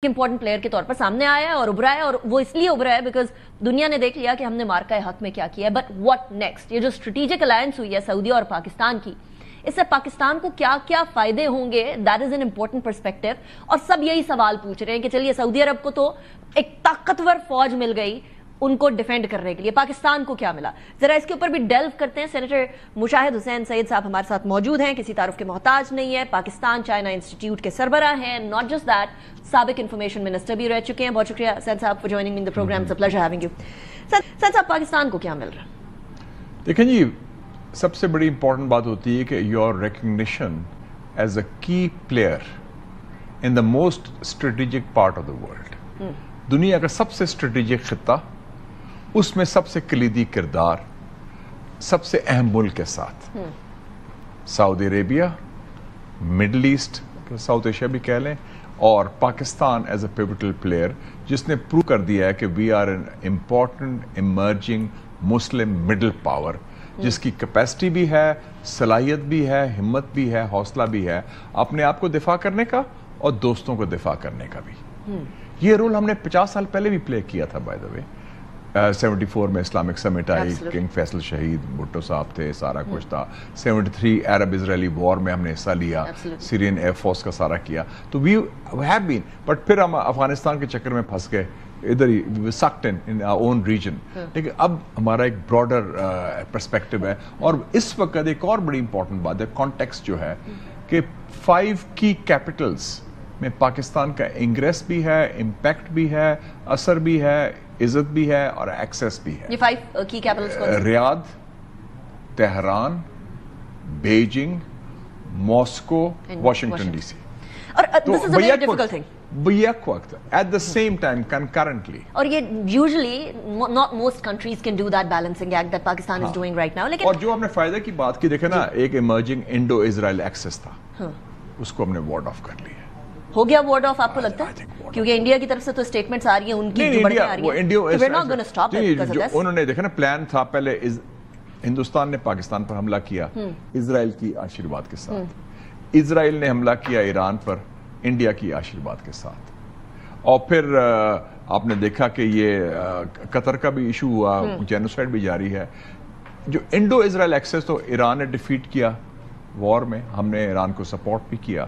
Important player के तौर पर सामने आया है और उभरा है, और वो इसलिए उभरा है बिकॉज दुनिया ने देख लिया कि हमने मार्का हक में क्या किया है। But what next? ये जो स्ट्रेटेजिक अलायंस हुई है सऊदी और पाकिस्तान की, इससे पाकिस्तान को क्या क्या फायदे होंगे, that is an important perspective. और सब यही सवाल पूछ रहे हैं कि चलिए सऊदी अरब को तो एक ताकतवर फौज मिल गई उनको डिफेंड करने के लिए, पाकिस्तान को क्या मिला? जरा इसके ऊपर भी डेल्व करते हैं। सेनेटर मुशाहिद हुसैन सईद साहब हमारे साथ मौजूद हैं, किसी तारुफ के मोहताज नहीं है, पाकिस्तान चाइना इंस्टीट्यूट के सरबराह हैं, नॉट जस्ट दैट साबिक इंफॉर्मेशन मिनिस्टर भी रह चुके हैं। बहुत शुक्रिया हुसैन साहब for joining me in the programme, it's a pleasure having you. Sir साहब, पाकिस्तान को क्या मिल रहा है? देखें जी, सबसे बड़ी इंपॉर्टेंट बात होती है कि योर रिकग्निशन एज अ की player in the most strategic part of the world. दुनिया का सबसे स्ट्रेटेजिक खित्ता, उसमें सबसे कलीदी किरदार, सबसे अहम मुल्क के साथ Saudi Arabia, middle east, south Asia भी कह लें, और Pakistan as a pivotal player जिसने प्रूव कर दिया है कि we are an important emerging Muslim middle power, जिसकी कैपेसिटी भी है, सलाहियत भी है, हिम्मत भी है, हौसला भी है अपने आप को दिफा करने का और दोस्तों को दिफा करने का भी। ये रोल हमने 50 साल पहले भी प्ले किया था, बाय द वे। 74 में इस्लामिक समिट आई, किंग फैसल शहीद, भुट्टो साहब थे, सारा कुछ था। 73 अरब इजरायली वॉर में हमने हिस्सा लिया, सीरियन एयरफोर्स का सारा किया। तो वी हैव बीन, बट फिर हम अफगानिस्तान के चक्कर में फंस गए, इधर ही sucked in our own region. लेकिन अब हमारा एक ब्रॉडर पर्सपेक्टिव है, और इस वक्त एक और बड़ी इंपॉर्टेंट बात है, कॉन्टेक्स्ट जो है कि 5 की कैपिटल्स में पाकिस्तान का इंग्रेस भी है, इम्पैक्ट भी है, असर भी है, इज्जत भी है और एक्सेस भी है। ये 5 की कैपिटल्स कौन सी? Riyadh, Tehran, Beijing, Moscow, Washington DC. और this is a very difficult thing. Back वक्त at the same time concurrently, और ये usually not most countries can do that balancing act that Pakistan is doing right now. लेकिन और जो आपने फायदे की बात की, देखे ना, एक इमर्जिंग इंडो इजराइल एक्सेस था, उसको हमने वार्ड ऑफ कर लिया। हो गया वार्ड ऑफ, आपको लगता है? क्योंकि इंडिया की तरफ से तो स्टेटमेंट्स आ रही हैं उनकी, जो बढ़िया आ रही है, तो we're not going to stop it because of this। उन्होंने देखा ना, प्लान था पहले, हिंदुस्तान ने पाकिस्तान पर हमला किया इजराइल की आशीर्वाद के साथ, इजराइल ने हमला किया ईरान पर इंडिया की आशीर्वाद के साथ, और फिर आपने देखा कि ये कतर का भी इशू हुआ, जेनोसाइड भी जारी है। जो इंडो इजराइल एक्सेस तो ईरान ने डिफीट किया वॉर में, हमने ईरान को सपोर्ट भी किया,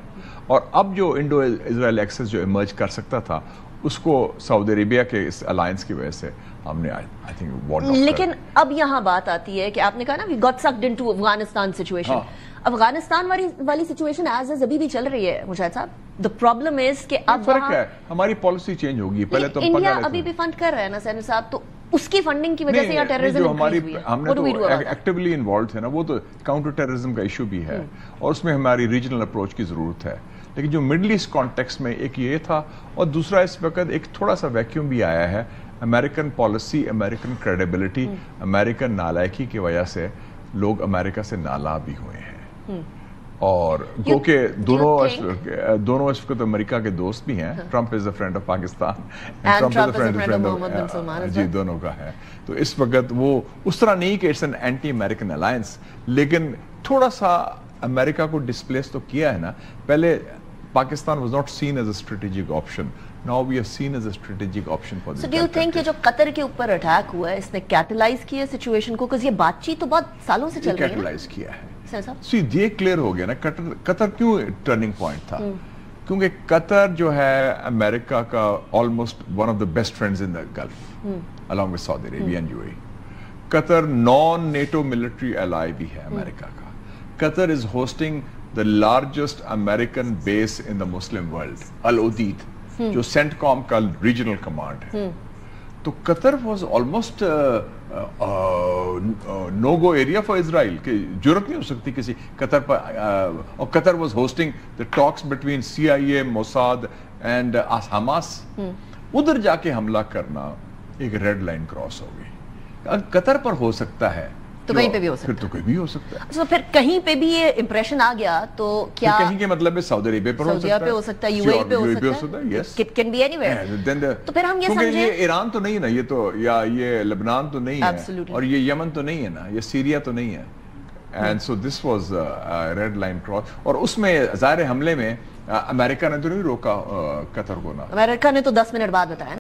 और अब जो इंडो इजराइल एक्सेस जो इमर्ज कर सकता था, उसको सऊदी अरेबिया के इस अलायंस की वजह से हमने आई थिंक वार्ड ऑफ। लेकिन अब यहाँ बात आती है कि आपने कहा ना, we got sucked into Afghanistan situation. Afghanistan वाली सिचुएशन एज इज अभी भी चल रही है मुशाहिद साहब। द प्रॉब्लम इज कि अब फर्क है, हमारी पॉलिसी चेंज होगी। पहले तो इंडिया अभी भी फंड कर रहा है ना सैनिक साहब, तो उसकी फंडिंग की वजह से यहाँ टेररिज्म हमने तो एक्टिवली इन्वॉल्व थे ना, वो तो काउंटर टेररिज्म का इशू भी है, और उसमें हमारी रीजनल अप्रोच की जरूरत है। लेकिन जो मिडल ईस्ट कॉन्टेक्स्ट में एक ये था, और दूसरा इस वक्त एक थोड़ा सा वैक्यूम भी आया है। American policy, American credibility, American नालायकी की वजह से लोग अमेरिका से नाला भी हुए हैं, और क्योंकि दोनों इस वक्त अमेरिका के दोस्त भी हैं। Trump is a friend of Pakistan, Trump is a friend of Xi, दोनों का है। तो इस वक्त वो उस तरह नहीं कि it's an anti American alliance, लेकिन थोड़ा सा अमेरिका को डिस्प्लेस तो किया है ना। पहले Pakistan was not seen as a strategic option, now we are seen as a strategic option for this. So do you think ये जो कतर के ऊपर अटैक हुआ है, इसने कैटलाइज किया सिचुएशन को? क्योंकि ये बातचीत तो बहुत सालों से चल रही है। कैटलाइज किया है, ये क्लियर हो गया ना। कतर क्यों टर्निंग पॉइंट था? क्योंकि कतर जो है अमेरिका का almost one of the best friends in the gulf, along with Saudi Arabia and UAE. Qatar non NATO military ally भी है अमेरिका का। Qatar is hosting the largest American base in the Muslim world, Al Udeid, जो CENTCOM का regional command है। तो Qatar was almost no go area for Israel, की जरूरत नहीं हो सकती किसी कतर पर। और Qatar was hosting the talks between CIA, Mossad and Hamas. उधर जाके हमला करना एक रेड लाइन क्रॉस हो गई। कतर पर हो सकता है तो कहीं पे भी हो सकता है, फिर तो कहीं भी हो सकता है। तो फिर कहीं पे भी ये इंप्रेशन आ गया तो क्या कहीं के मतलब है सऊदी अरेबिया पर हो सकता है, यूएई पे हो सकता है, yes, it can be anywhere. तो फिर हम ये समझें, ये ईरान तो नहीं है ना, ये तो, या ये लेबनान तो नहीं है, और ये यमन तो नहीं है ना, ये सीरिया तो नहीं है। And so this was red line cross. और उसमें ज़ाहिर हमले में امریکہ نے تو نہیں روکا قطر کو نا. امریکہ نے تو 10 منٹ بعد بتایا.